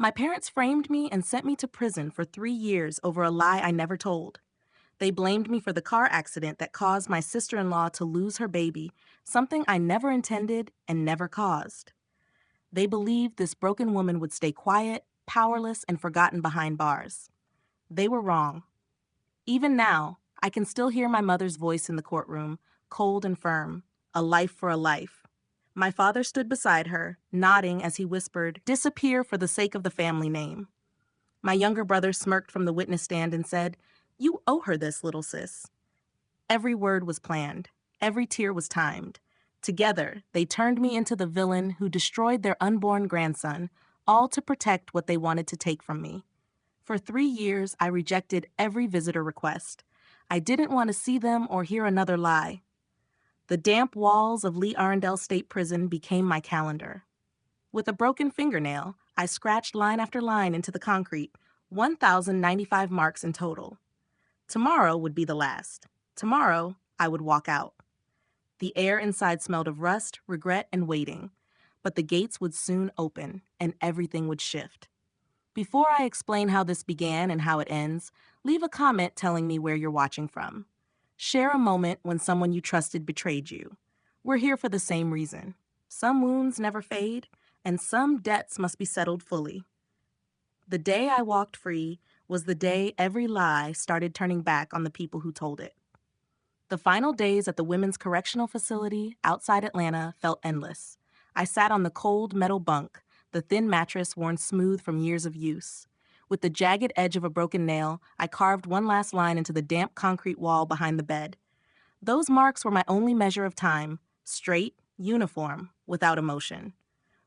My parents framed me and sent me to prison for 3 years over a lie I never told. They blamed me for the car accident that caused my sister in law to lose her baby, something I never intended and never caused. They believed this broken woman would stay quiet, powerless, and forgotten behind bars. They were wrong. Even now, I can still hear my mother's voice in the courtroom, cold and firm, a life for a life. My father stood beside her, nodding as he whispered, "Disappear for the sake of the family name." My younger brother smirked from the witness stand and said, "You owe her this, little sis." Every word was planned. Every tear was timed. Together, they turned me into the villain who destroyed their unborn grandson, all to protect what they wanted to take from me. For 3 years, I rejected every visitor request. I didn't want to see them or hear another lie. The damp walls of Lee Arundel State Prison became my calendar. With a broken fingernail, I scratched line after line into the concrete, 1,095 marks in total. Tomorrow would be the last. Tomorrow, I would walk out. The air inside smelled of rust, regret, and waiting. But the gates would soon open, and everything would shift. Before I explain how this began and how it ends, leave a comment telling me where you're watching from. Share a moment when someone you trusted betrayed you. We're here for the same reason. Some wounds never fade, and some debts must be settled fully. The day I walked free was the day every lie started turning back on the people who told it. The final days at the Women's Correctional Facility outside Atlanta felt endless. I sat on the cold metal bunk, the thin mattress worn smooth from years of use. With the jagged edge of a broken nail, I carved one last line into the damp concrete wall behind the bed. Those marks were my only measure of time, straight, uniform, without emotion.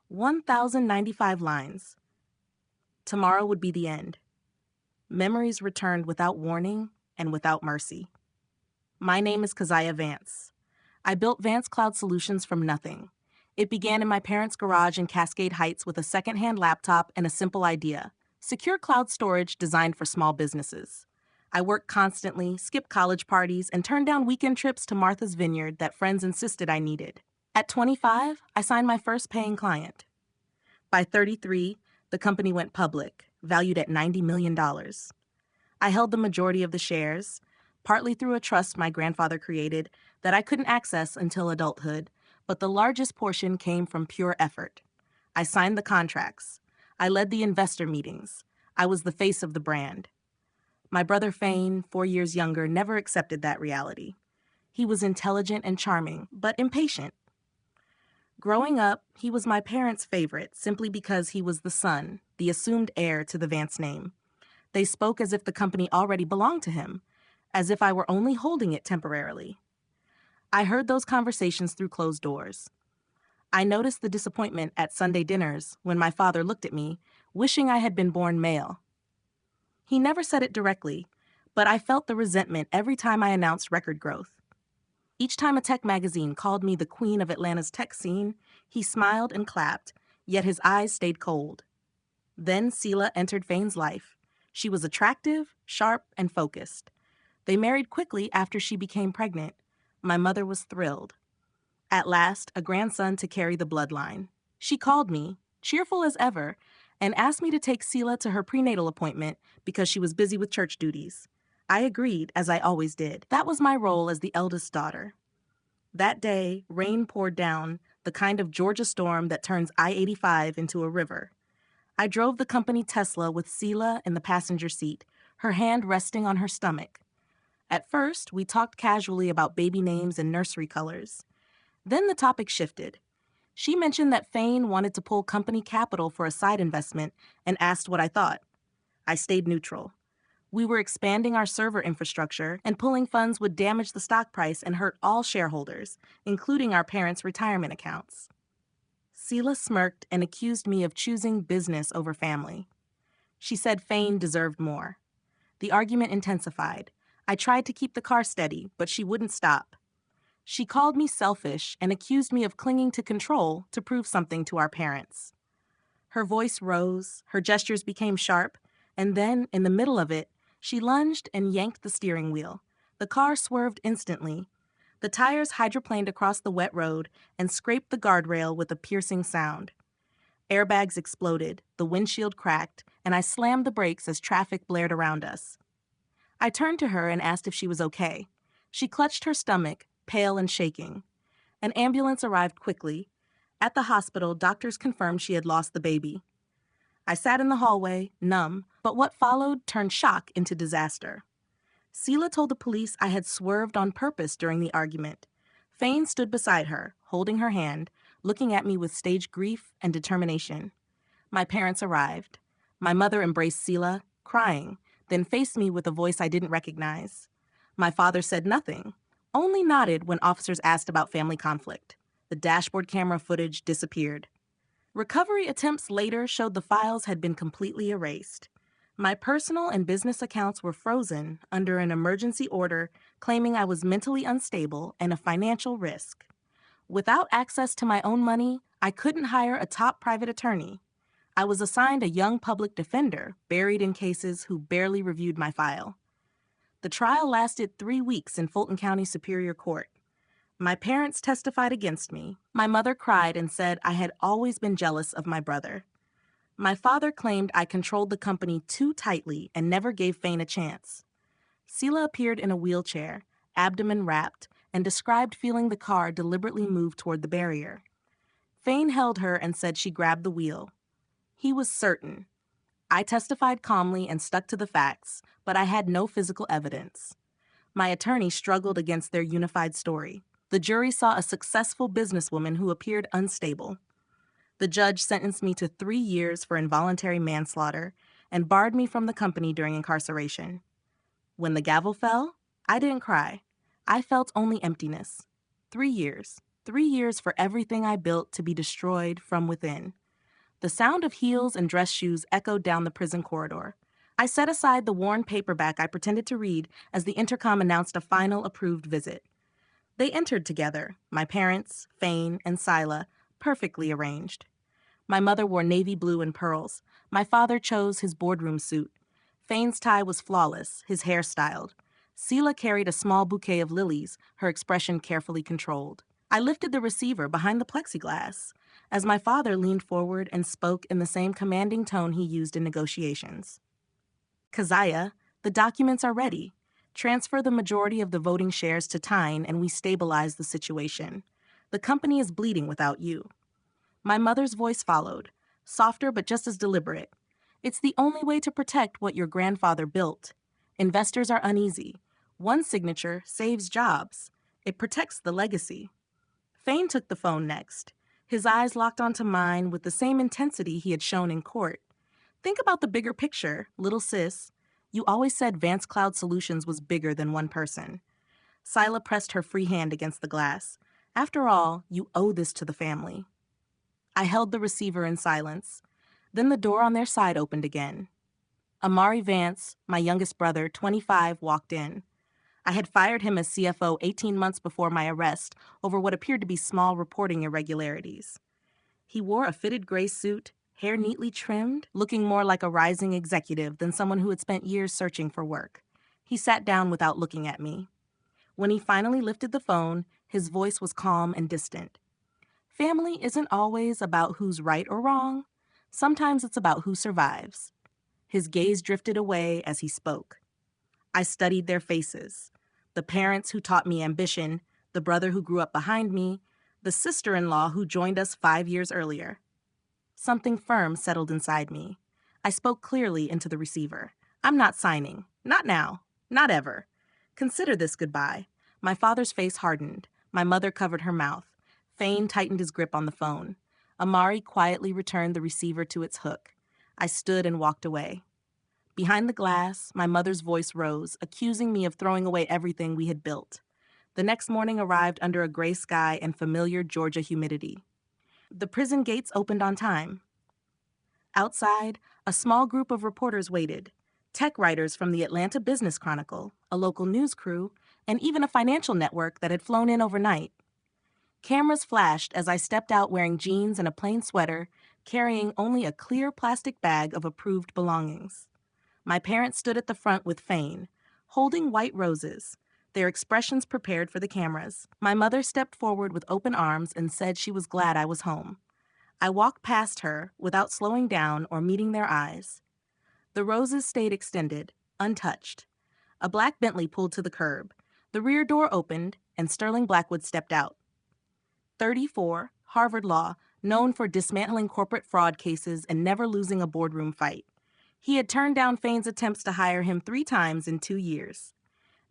1,095 lines. Tomorrow would be the end. Memories returned without warning and without mercy. My name is Keziah Vance. I built Vance Cloud Solutions from nothing. It began in my parents' garage in Cascade Heights with a secondhand laptop and a simple idea: secure cloud storage designed for small businesses. I worked constantly, skipped college parties, and turned down weekend trips to Martha's Vineyard that friends insisted I needed. At 25, I signed my first paying client. By 33, the company went public, valued at $90 million. I held the majority of the shares, partly through a trust my grandfather created that I couldn't access until adulthood, but the largest portion came from pure effort. I signed the contracts. I led the investor meetings. I was the face of the brand. My brother Fane, 4 years younger, never accepted that reality. He was intelligent and charming, but impatient. Growing up, he was my parents' favorite simply because he was the son, the assumed heir to the Vance name. They spoke as if the company already belonged to him, as if I were only holding it temporarily. I heard those conversations through closed doors. I noticed the disappointment at Sunday dinners when my father looked at me, wishing I had been born male. He never said it directly, but I felt the resentment every time I announced record growth. Each time a tech magazine called me the queen of Atlanta's tech scene, he smiled and clapped, yet his eyes stayed cold. Then Sela entered Fane's life. She was attractive, sharp, and focused. They married quickly after she became pregnant. My mother was thrilled. At last, a grandson to carry the bloodline. She called me, cheerful as ever, and asked me to take Sela to her prenatal appointment because she was busy with church duties. I agreed, as I always did. That was my role as the eldest daughter. That day, rain poured down, the kind of Georgia storm that turns I-85 into a river. I drove the company Tesla with Sela in the passenger seat, her hand resting on her stomach. At first, we talked casually about baby names and nursery colors. Then the topic shifted. She mentioned that Fane wanted to pull company capital for a side investment and asked what I thought. I stayed neutral. We were expanding our server infrastructure, and pulling funds would damage the stock price and hurt all shareholders, including our parents' retirement accounts. Sela smirked and accused me of choosing business over family. She said Fane deserved more. The argument intensified. I tried to keep the car steady, but she wouldn't stop. She called me selfish and accused me of clinging to control to prove something to our parents. Her voice rose, her gestures became sharp, and then, in the middle of it, she lunged and yanked the steering wheel. The car swerved instantly. The tires hydroplaned across the wet road and scraped the guardrail with a piercing sound. Airbags exploded, the windshield cracked, and I slammed the brakes as traffic blared around us. I turned to her and asked if she was okay. She clutched her stomach, pale and shaking. An ambulance arrived quickly. At the hospital, doctors confirmed she had lost the baby. I sat in the hallway, numb, but what followed turned shock into disaster. Sela told the police I had swerved on purpose during the argument. Fane stood beside her, holding her hand, looking at me with staged grief and determination. My parents arrived. My mother embraced Sela, crying, then faced me with a voice I didn't recognize. My father said nothing, only nodded when officers asked about family conflict. The dashboard camera footage disappeared. Recovery attempts later showed the files had been completely erased. My personal and business accounts were frozen under an emergency order claiming I was mentally unstable and a financial risk. Without access to my own money, I couldn't hire a top private attorney. I was assigned a young public defender buried in cases who barely reviewed my file. The trial lasted 3 weeks in Fulton County Superior Court. My parents testified against me. My mother cried and said I had always been jealous of my brother. My father claimed I controlled the company too tightly and never gave Fane a chance. Sela appeared in a wheelchair, abdomen wrapped, and described feeling the car deliberately move toward the barrier. Fane held her and said she grabbed the wheel. He was certain. I testified calmly and stuck to the facts, but I had no physical evidence. My attorney struggled against their unified story. The jury saw a successful businesswoman who appeared unstable. The judge sentenced me to 3 years for involuntary manslaughter and barred me from the company during incarceration. When the gavel fell, I didn't cry. I felt only emptiness. 3 years. 3 years for everything I built to be destroyed from within. The sound of heels and dress shoes echoed down the prison corridor. I set aside the worn paperback I pretended to read as the intercom announced a final approved visit. They entered together, my parents, Fane, and Sila, perfectly arranged. My mother wore navy blue and pearls. My father chose his boardroom suit. Fane's tie was flawless, his hair styled. Sela carried a small bouquet of lilies, her expression carefully controlled. I lifted the receiver behind the plexiglass as my father leaned forward and spoke in the same commanding tone he used in negotiations. Keziah, the documents are ready. Transfer the majority of the voting shares to Tyne and we stabilize the situation. The company is bleeding without you. My mother's voice followed, softer but just as deliberate. It's the only way to protect what your grandfather built. Investors are uneasy. One signature saves jobs. It protects the legacy. Fane took the phone next. His eyes locked onto mine with the same intensity he had shown in court. Think about the bigger picture, little sis. You always said Vance Cloud Solutions was bigger than one person. Sila pressed her free hand against the glass. After all, you owe this to the family. I held the receiver in silence. Then the door on their side opened again. Amari Vance, my youngest brother, 25, walked in. I had fired him as CFO 18 months before my arrest over what appeared to be small reporting irregularities. He wore a fitted gray suit, hair neatly trimmed, looking more like a rising executive than someone who had spent years searching for work. He sat down without looking at me. When he finally lifted the phone, his voice was calm and distant. Family isn't always about who's right or wrong. Sometimes it's about who survives. His gaze drifted away as he spoke. I studied their faces. The parents who taught me ambition, the brother who grew up behind me, the sister-in-law who joined us 5 years earlier. Something firm settled inside me. I spoke clearly into the receiver. I'm not signing. Not now. Not ever. Consider this goodbye. My father's face hardened. My mother covered her mouth. Fane tightened his grip on the phone. Amari quietly returned the receiver to its hook. I stood and walked away. Behind the glass, my mother's voice rose, accusing me of throwing away everything we had built. The next morning arrived under a gray sky and familiar Georgia humidity. The prison gates opened on time. Outside, a small group of reporters waited. Tech writers from the Atlanta Business Chronicle, a local news crew, and even a financial network that had flown in overnight. Cameras flashed as I stepped out wearing jeans and a plain sweater, carrying only a clear plastic bag of approved belongings. My parents stood at the front with Fane, holding white roses, their expressions prepared for the cameras. My mother stepped forward with open arms and said she was glad I was home. I walked past her without slowing down or meeting their eyes. The roses stayed extended, untouched. A black Bentley pulled to the curb. The rear door opened, and Sterling Blackwood stepped out. 34, Harvard Law, known for dismantling corporate fraud cases and never losing a boardroom fight. He had turned down Fane's attempts to hire him 3 times in 2 years.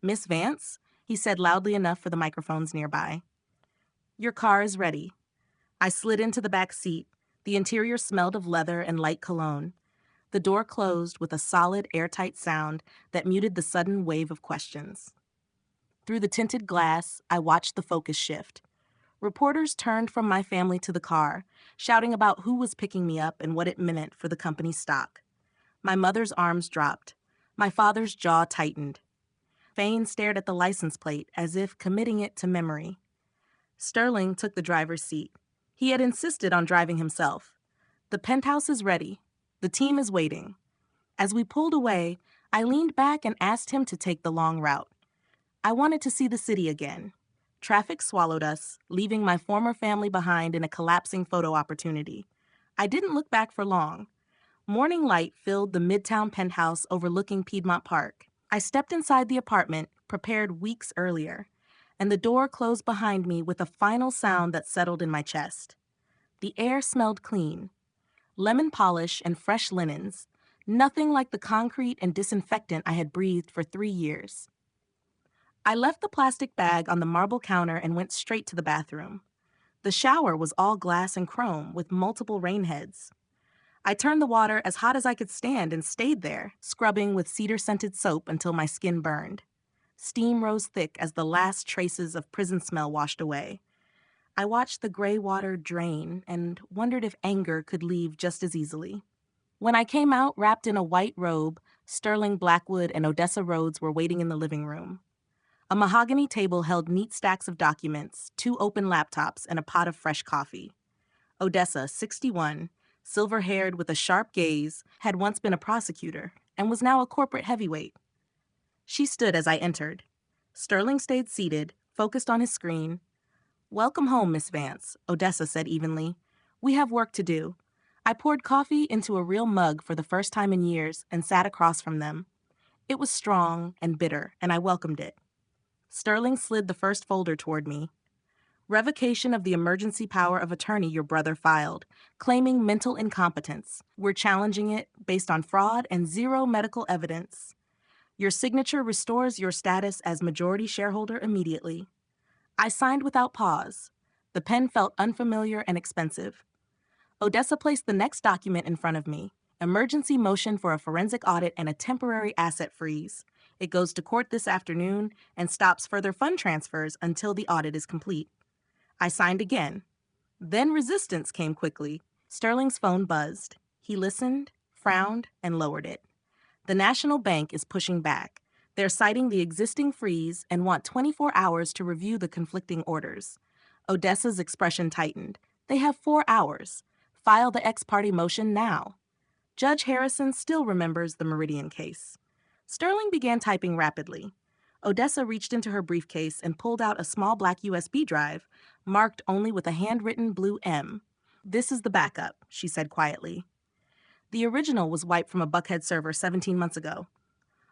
"Miss Vance," he said loudly enough for the microphones nearby. "Your car is ready." I slid into the back seat. The interior smelled of leather and light cologne. The door closed with a solid, airtight sound that muted the sudden wave of questions. Through the tinted glass, I watched the focus shift. Reporters turned from my family to the car, shouting about who was picking me up and what it meant for the company's stock. My mother's arms dropped. My father's jaw tightened. Fane stared at the license plate as if committing it to memory. Sterling took the driver's seat. He had insisted on driving himself. "The penthouse is ready. The team is waiting." As we pulled away, I leaned back and asked him to take the long route. I wanted to see the city again. Traffic swallowed us, leaving my former family behind in a collapsing photo opportunity. I didn't look back for long. Morning light filled the midtown penthouse overlooking Piedmont Park. I stepped inside the apartment, prepared weeks earlier, and the door closed behind me with a final sound that settled in my chest. The air smelled clean. Lemon polish and fresh linens, nothing like the concrete and disinfectant I had breathed for 3 years. I left the plastic bag on the marble counter and went straight to the bathroom. The shower was all glass and chrome with multiple rain heads. I turned the water as hot as I could stand and stayed there, scrubbing with cedar-scented soap until my skin burned. Steam rose thick as the last traces of prison smell washed away. I watched the gray water drain and wondered if anger could leave just as easily. When I came out wrapped in a white robe, Sterling Blackwood and Odessa Rhodes were waiting in the living room. A mahogany table held neat stacks of documents, 2 open laptops, and a pot of fresh coffee. Odessa, 61, silver-haired with a sharp gaze, had once been a prosecutor and was now a corporate heavyweight. She stood as I entered. Sterling stayed seated, focused on his screen. "Welcome home, Miss Vance," Odessa said evenly. "We have work to do." I poured coffee into a real mug for the first time in years and sat across from them. It was strong and bitter, and I welcomed it. Sterling slid the first folder toward me. "Revocation of the emergency power of attorney your brother filed, claiming mental incompetence. We're challenging it based on fraud and 0 medical evidence. Your signature restores your status as majority shareholder immediately." I signed without pause. The pen felt unfamiliar and expensive. Odessa placed the next document in front of me. Emergency motion for a forensic audit and a temporary asset freeze. It goes to court this afternoon and stops further fund transfers until the audit is complete. I signed again. Then resistance came quickly. Sterling's phone buzzed. He listened, frowned, and lowered it. "The National Bank is pushing back. They're citing the existing freeze and want 24 hours to review the conflicting orders." Odessa's expression tightened. "They have 4 hours. File the ex parte motion now." Judge Harrison still remembers the Meridian case. Sterling began typing rapidly. Odessa reached into her briefcase and pulled out a small black USB drive, marked only with a handwritten blue M. "This is the backup," she said quietly. "The original was wiped from a Buckhead server 17 months ago.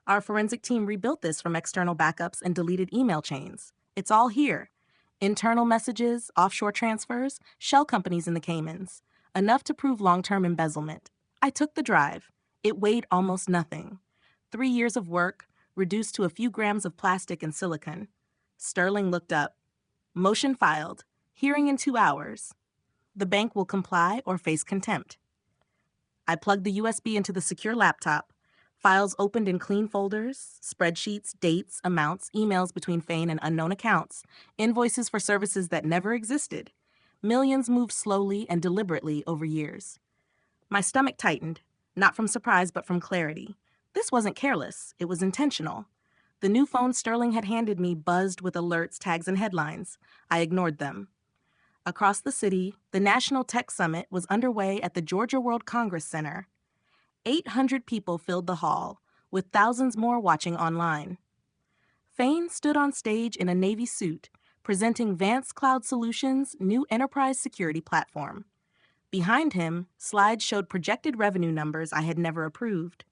Our forensic team rebuilt this from external backups and deleted email chains. It's all here. Internal messages, offshore transfers, shell companies in the Caymans. Enough to prove long-term embezzlement." I took the drive. It weighed almost nothing. 3 years of work, reduced to a few grams of plastic and silicon. Sterling looked up. "Motion filed. Hearing in 2 hours. The bank will comply or face contempt." I plugged the USB into the secure laptop. Files opened in clean folders, spreadsheets, dates, amounts, emails between Fane and unknown accounts, invoices for services that never existed. Millions moved slowly and deliberately over years. My stomach tightened, not from surprise but from clarity. This wasn't careless, it was intentional. The new phone Sterling had handed me buzzed with alerts, tags, and headlines. I ignored them. Across the city, the National Tech Summit was underway at the Georgia World Congress Center. 800 people filled the hall, with thousands more watching online. Fane stood on stage in a Navy suit, presenting Vance Cloud Solutions' new enterprise security platform. Behind him, slides showed projected revenue numbers I had never approved.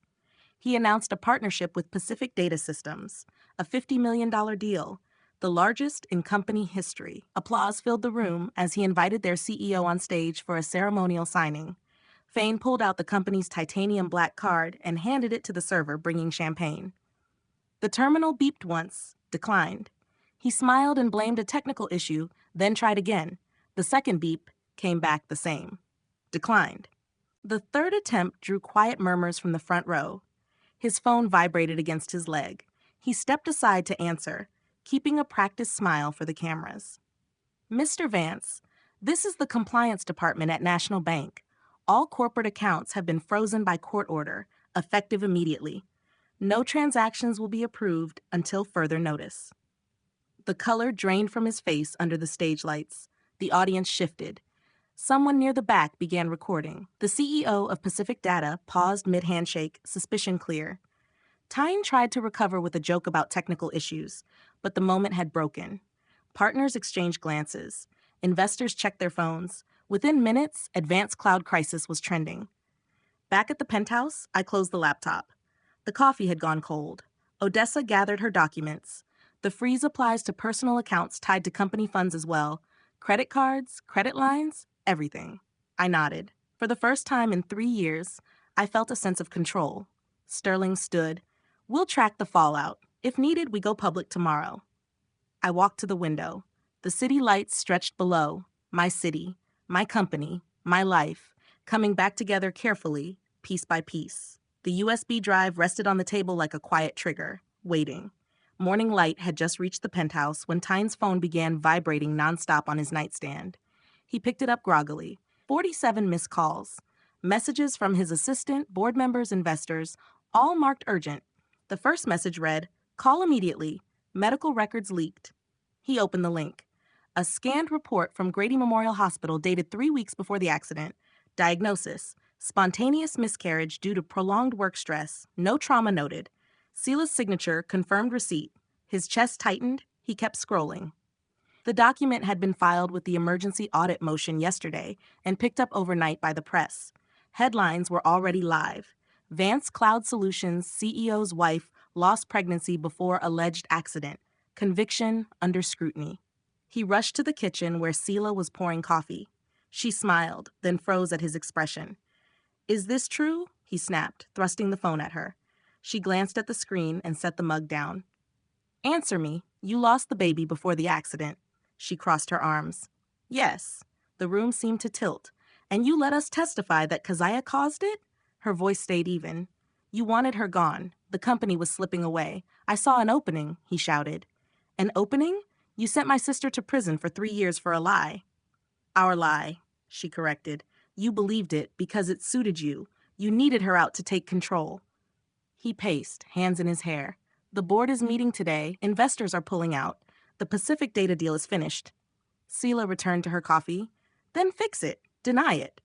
He announced a partnership with Pacific Data Systems, a $50 million deal, the largest in company history. Applause filled the room as he invited their CEO on stage for a ceremonial signing. Fane pulled out the company's titanium black card and handed it to the server bringing champagne. The terminal beeped once, declined. He smiled and blamed a technical issue, then tried again. The second beep came back the same. Declined. The third attempt drew quiet murmurs from the front row. His phone vibrated against his leg. He stepped aside to answer, keeping a practiced smile for the cameras. Mr. Vance, this is the compliance department at National Bank. All corporate accounts have been frozen by court order, effective immediately. No transactions will be approved until further notice. The color drained from his face under the stage lights. The audience shifted. Someone near the back began recording. The CEO of Pacific Data paused mid-handshake, suspicion clear. Tyne tried to recover with a joke about technical issues, but the moment had broken. Partners exchanged glances. Investors checked their phones. Within minutes, Advanced Cloud Crisis was trending. Back at the penthouse, I closed the laptop. The coffee had gone cold. Odessa gathered her documents. The freeze applies to personal accounts tied to company funds as well. Credit cards, credit lines, everything. I nodded. For the first time in 3 years, I felt a sense of control. Sterling stood. We'll track the fallout. If needed, we go public tomorrow. I walked to the window. The city lights stretched below. My city, my company, my life, coming back together carefully, piece by piece. The USB drive rested on the table like a quiet trigger, waiting. Morning light had just reached the penthouse when Tyne's phone began vibrating nonstop on his nightstand. He picked it up groggily. 47 missed calls. Messages from his assistant, board members, investors, all marked urgent. The first message read, "Call immediately. Medical records leaked." He opened the link. A scanned report from Grady Memorial Hospital dated 3 weeks before the accident. Diagnosis: spontaneous miscarriage due to prolonged work stress. No trauma noted. Sela's signature confirmed receipt. His chest tightened. He kept scrolling. The document had been filed with the emergency audit motion yesterday and picked up overnight by the press. Headlines were already live. Vance Cloud Solutions CEO's wife lost pregnancy before alleged accident. Conviction under scrutiny. He rushed to the kitchen where Sela was pouring coffee. She smiled, then froze at his expression. "Is this true?" he snapped, thrusting the phone at her. She glanced at the screen and set the mug down. "Answer me. You lost the baby before the accident." She crossed her arms. "Yes." The room seemed to tilt. "And you let us testify that Keziah caused it?" Her voice stayed even. "You wanted her gone. The company was slipping away. I saw an opening," he shouted. "An opening? You sent my sister to prison for 3 years for a lie." "Our lie," she corrected. "You believed it because it suited you. You needed her out to take control." He paced, hands in his hair. "The board is meeting today. Investors are pulling out. The Pacific Data deal is finished." Sela returned to her coffee. "Then fix it. Deny it."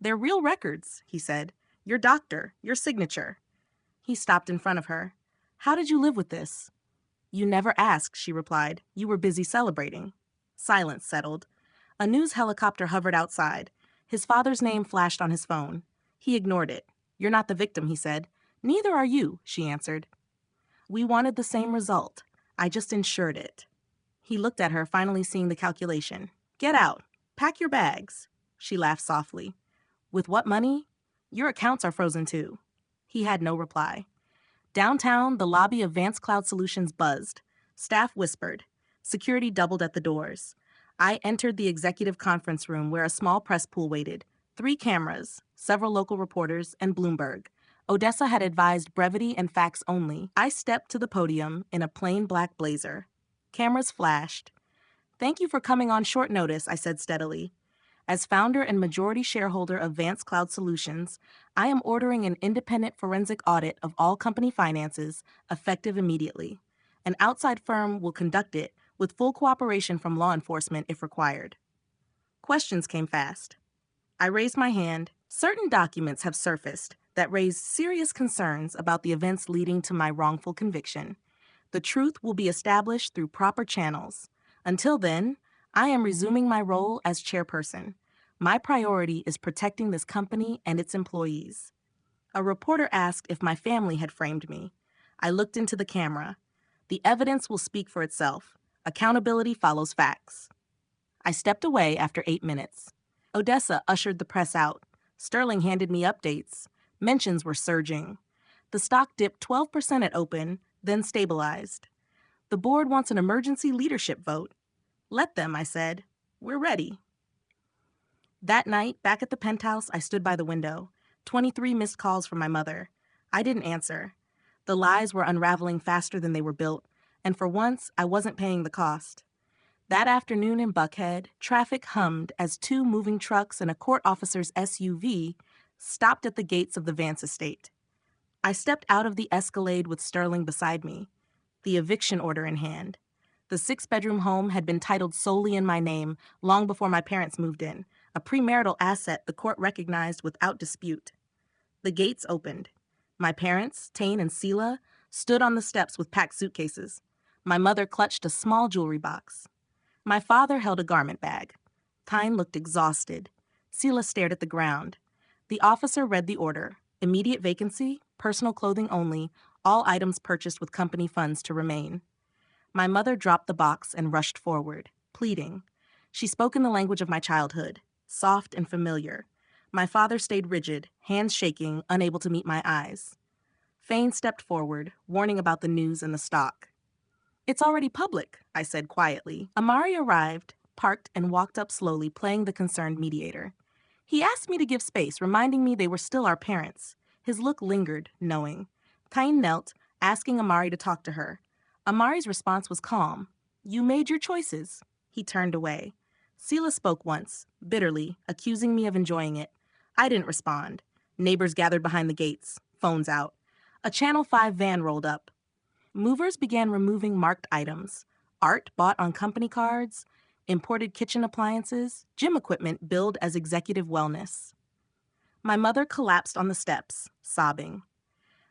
"They're real records," he said. "Your doctor, your signature." He stopped in front of her. "How did you live with this?" "You never asked," she replied. "You were busy celebrating." Silence settled. A news helicopter hovered outside. His father's name flashed on his phone. He ignored it. "You're not the victim," he said. "Neither are you," she answered. "We wanted the same result. I just ensured it." He looked at her, finally seeing the calculation. "Get out. Pack your bags." She laughed softly. "With what money? Your accounts are frozen too." He had no reply. Downtown, the lobby of Vance Cloud Solutions buzzed. Staff whispered. Security doubled at the doors. I entered the executive conference room where a small press pool waited. 3 cameras, several local reporters, and Bloomberg. Odessa had advised brevity and facts only. I stepped to the podium in a plain black blazer. Cameras flashed. "Thank you for coming on short notice," I said steadily. "As founder and majority shareholder of Vance Cloud Solutions, I am ordering an independent forensic audit of all company finances, effective immediately. An outside firm will conduct it with full cooperation from law enforcement if required." Questions came fast. I raised my hand. "Certain documents have surfaced that raise serious concerns about the events leading to my wrongful conviction. The truth will be established through proper channels. Until then, I am resuming my role as chairperson. My priority is protecting this company and its employees. A reporter asked if my family had framed me. I looked into the camera. The evidence will speak for itself. Accountability follows facts. I stepped away after 8 minutes. Odessa ushered the press out. Sterling handed me updates. Mentions were surging. The stock dipped 12% at open, then stabilized. The board wants an emergency leadership vote. Let them, I said. We're ready. That night, back at the penthouse, I stood by the window. 23 missed calls from my mother. I didn't answer. The lies were unraveling faster than they were built, and for once, I wasn't paying the cost. That afternoon in Buckhead, traffic hummed as 2 moving trucks and a court officer's SUV stopped at the gates of the Vance estate. I stepped out of the Escalade with Sterling beside me, the eviction order in hand. The 6-bedroom home had been titled solely in my name long before my parents moved in, a premarital asset the court recognized without dispute. The gates opened. My parents, Tane and Sela, stood on the steps with packed suitcases. My mother clutched a small jewelry box. My father held a garment bag. Tyne looked exhausted. Sela stared at the ground. The officer read the order. Immediate vacancy, personal clothing only, all items purchased with company funds to remain. My mother dropped the box and rushed forward, pleading. She spoke in the language of my childhood, soft and familiar. My father stayed rigid, hands shaking, unable to meet my eyes. Fane stepped forward, warning about the news and the stock. It's already public, I said quietly. Amari arrived, parked, and walked up slowly, playing the concerned mediator. He asked me to give space, reminding me they were still our parents. His look lingered, knowing. Tyne knelt, asking Amari to talk to her. Amari's response was calm. You made your choices. He turned away. Sela spoke once, bitterly, accusing me of enjoying it. I didn't respond. Neighbors gathered behind the gates, phones out. A Channel 5 van rolled up. Movers began removing marked items, art bought on company cards, imported kitchen appliances, gym equipment billed as executive wellness. My mother collapsed on the steps, sobbing.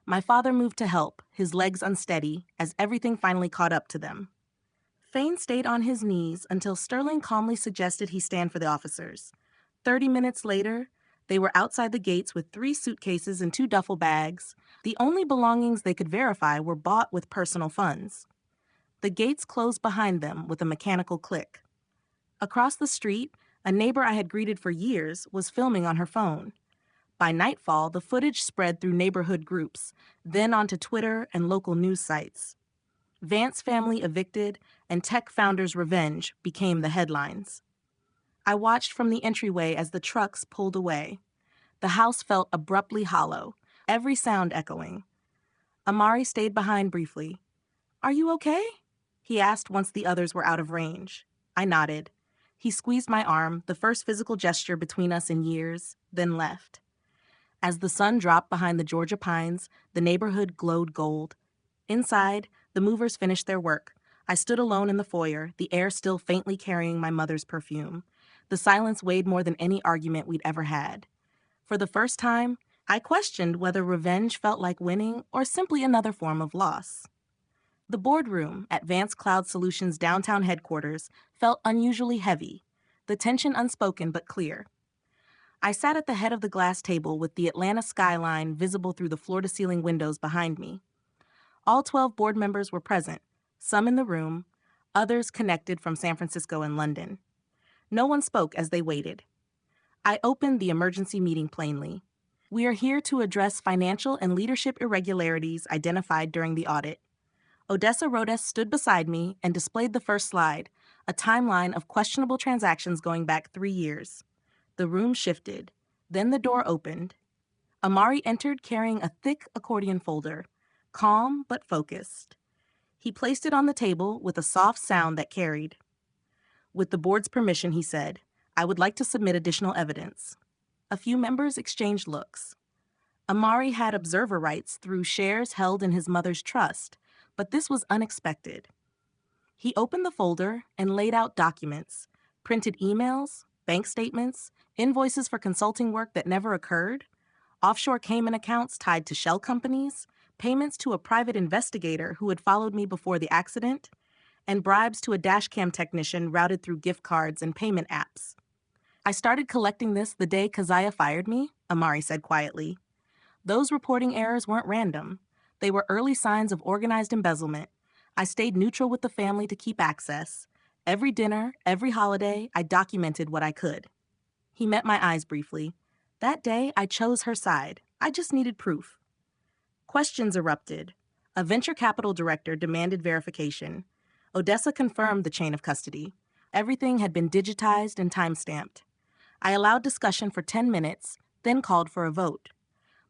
My father moved to help, his legs unsteady, as everything finally caught up to them. Fane stayed on his knees until Sterling calmly suggested he stand for the officers. 30 minutes later, they were outside the gates with 3 suitcases and 2 duffel bags. The only belongings they could verify were bought with personal funds. The gates closed behind them with a mechanical click. Across the street, a neighbor I had greeted for years was filming on her phone. By nightfall, the footage spread through neighborhood groups, then onto Twitter and local news sites. Vance family evicted and tech founders' revenge became the headlines. I watched from the entryway as the trucks pulled away. The house felt abruptly hollow, every sound echoing. Amari stayed behind briefly. Are you okay? He asked once the others were out of range. I nodded. He squeezed my arm, the first physical gesture between us in years, then left. As the sun dropped behind the Georgia pines, the neighborhood glowed gold. Inside, the movers finished their work. I stood alone in the foyer, the air still faintly carrying my mother's perfume. The silence weighed more than any argument we'd ever had. For the first time, I questioned whether revenge felt like winning or simply another form of loss. The boardroom at Vance Cloud Solutions' downtown headquarters felt unusually heavy, the tension unspoken but clear. I sat at the head of the glass table with the Atlanta skyline visible through the floor-to-ceiling windows behind me. All 12 board members were present, some in the room, others connected from San Francisco and London. No one spoke as they waited. I opened the emergency meeting plainly. We are here to address financial and leadership irregularities identified during the audit. Odessa Rodes stood beside me and displayed the first slide, a timeline of questionable transactions going back 3 years. The room shifted. Then the door opened. Amari entered carrying a thick accordion folder, calm but focused. He placed it on the table with a soft sound that carried. With the board's permission, he said, I would like to submit additional evidence. A few members exchanged looks. Amari had observer rights through shares held in his mother's trust, but this was unexpected. He opened the folder and laid out documents, printed emails, bank statements, invoices for consulting work that never occurred, offshore Cayman accounts tied to shell companies, payments to a private investigator who had followed me before the accident, and bribes to a dashcam technician routed through gift cards and payment apps. I started collecting this the day Keziah fired me, Amari said quietly. Those reporting errors weren't random. They were early signs of organized embezzlement. I stayed neutral with the family to keep access. Every dinner, every holiday, I documented what I could. He met my eyes briefly. That day, I chose her side. I just needed proof. Questions erupted. A venture capital director demanded verification. Odessa confirmed the chain of custody. Everything had been digitized and time-stamped. I allowed discussion for 10 minutes, then called for a vote.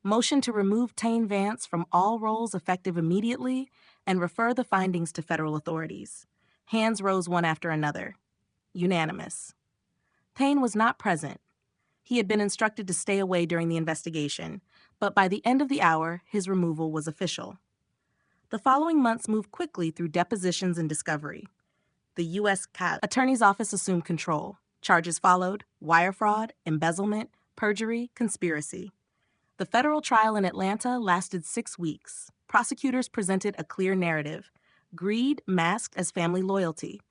Motion to remove Tane Vance from all roles effective immediately and refer the findings to federal authorities. Hands rose one after another. Unanimous. Tane was not present. He had been instructed to stay away during the investigation, but by the end of the hour, his removal was official. The following months moved quickly through depositions and discovery. The U.S. Attorney's Office assumed control. Charges followed: wire fraud, embezzlement, perjury, conspiracy. The federal trial in Atlanta lasted 6 weeks. Prosecutors presented a clear narrative: greed masked as family loyalty.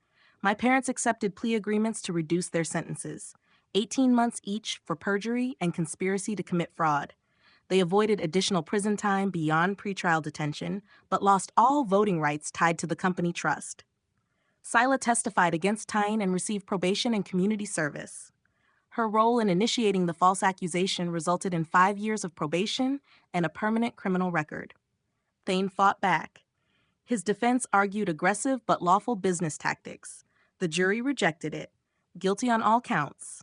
My parents accepted plea agreements to reduce their sentences, 18 months each for perjury and conspiracy to commit fraud. They avoided additional prison time beyond pretrial detention, but lost all voting rights tied to the company trust. Sila testified against Tyne and received probation and community service. Her role in initiating the false accusation resulted in 5 years of probation and a permanent criminal record. Thane fought back. His defense argued aggressive but lawful business tactics. The jury rejected it. Guilty on all counts.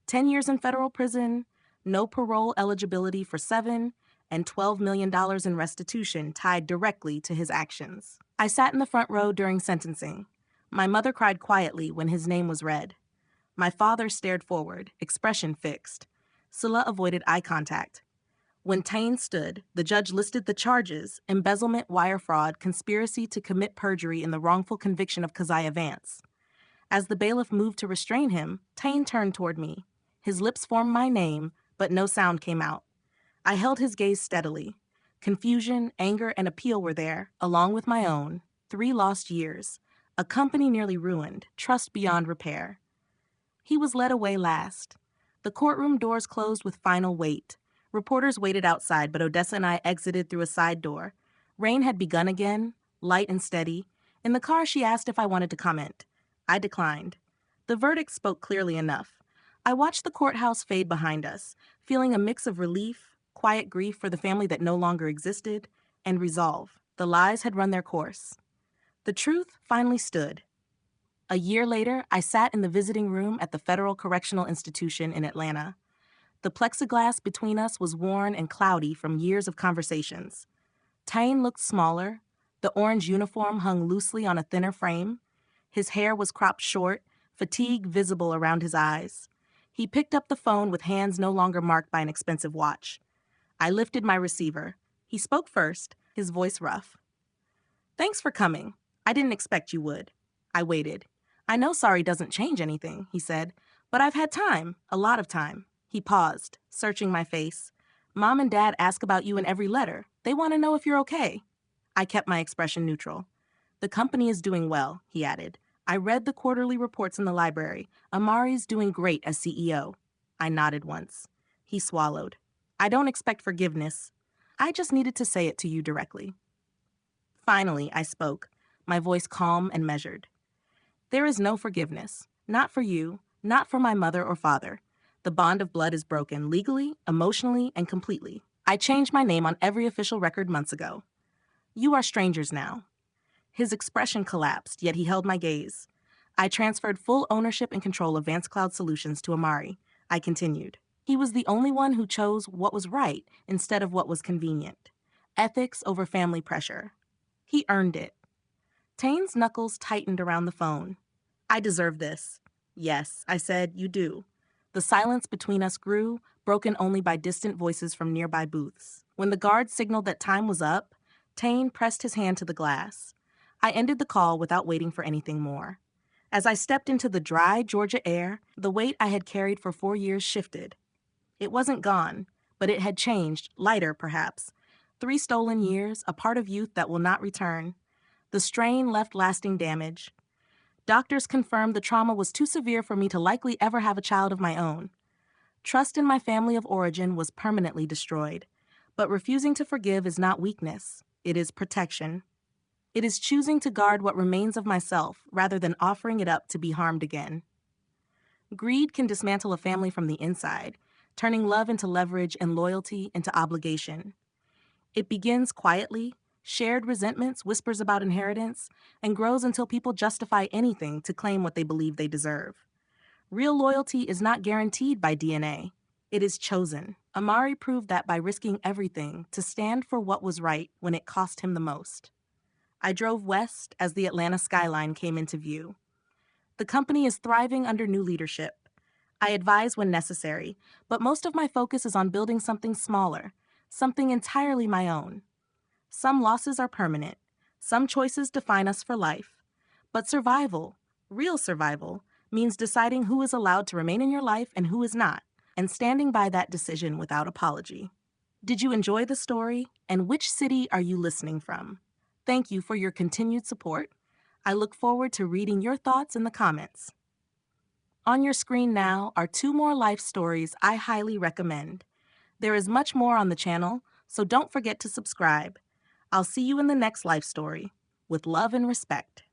10 years in federal prison, no parole eligibility for 7, and $12 million in restitution tied directly to his actions. I sat in the front row during sentencing. My mother cried quietly when his name was read. My father stared forward, expression fixed. Scylla avoided eye contact. When Tane stood, the judge listed the charges: embezzlement, wire fraud, conspiracy to commit perjury in the wrongful conviction of Keziah Vance. As the bailiff moved to restrain him, Tane turned toward me. His lips formed my name, but no sound came out. I held his gaze steadily. Confusion, anger, and appeal were there, along with my own. 3 lost years. A company nearly ruined, trust beyond repair. He was led away last. The courtroom doors closed with final weight. Reporters waited outside, but Odessa and I exited through a side door. Rain had begun again, light and steady. In the car, she asked if I wanted to comment. I declined. The verdict spoke clearly enough. I watched the courthouse fade behind us, feeling a mix of relief, quiet grief for the family that no longer existed, and resolve. The lies had run their course. The truth finally stood. A year later, I sat in the visiting room at the Federal Correctional Institution in Atlanta. The plexiglass between us was worn and cloudy from years of conversations. Tane looked smaller. The orange uniform hung loosely on a thinner frame. His hair was cropped short, fatigue visible around his eyes. He picked up the phone with hands no longer marked by an expensive watch. I lifted my receiver. He spoke first, his voice rough. "Thanks for coming. I didn't expect you would." I waited. "I know sorry doesn't change anything," he said, "but I've had time, a lot of time." He paused, searching my face. "Mom and Dad ask about you in every letter. They want to know if you're okay." I kept my expression neutral. "The company is doing well," he added. "I read the quarterly reports in the library. Amari's doing great as CEO." I nodded once. He swallowed. "I don't expect forgiveness. I just needed to say it to you directly." Finally, I spoke, my voice calm and measured. "There is no forgiveness. Not for you, not for my mother or father. The bond of blood is broken legally, emotionally, and completely. I changed my name on every official record months ago. You are strangers now." His expression collapsed, yet he held my gaze. "I transferred full ownership and control of Vance Cloud Solutions to Amari." I continued. "He was the only one who chose what was right instead of what was convenient. Ethics over family pressure. He earned it." Tane's knuckles tightened around the phone. "I deserve this." "Yes," I said, "you do." The silence between us grew, broken only by distant voices from nearby booths. When the guard signaled that time was up, Tane pressed his hand to the glass. I ended the call without waiting for anything more. As I stepped into the dry Georgia air, the weight I had carried for 4 years shifted. It wasn't gone, but it had changed, lighter perhaps. 3 stolen years, a part of youth that will not return. The strain left lasting damage. Doctors confirmed the trauma was too severe for me to likely ever have a child of my own. Trust in my family of origin was permanently destroyed. But refusing to forgive is not weakness, it is protection. It is choosing to guard what remains of myself rather than offering it up to be harmed again. Greed can dismantle a family from the inside, turning love into leverage and loyalty into obligation. It begins quietly, shared resentments, whispers about inheritance, and grows until people justify anything to claim what they believe they deserve. Real loyalty is not guaranteed by DNA. It is chosen. Amari proved that by risking everything to stand for what was right when it cost him the most. I drove west as the Atlanta skyline came into view. The company is thriving under new leadership. I advise when necessary, but most of my focus is on building something smaller, something entirely my own. Some losses are permanent. Some choices define us for life. But survival, real survival, means deciding who is allowed to remain in your life and who is not, and standing by that decision without apology. Did you enjoy the story? And which city are you listening from? Thank you for your continued support. I look forward to reading your thoughts in the comments. On your screen now are 2 more life stories I highly recommend. There is much more on the channel, so don't forget to subscribe. I'll see you in the next life story. With love and respect.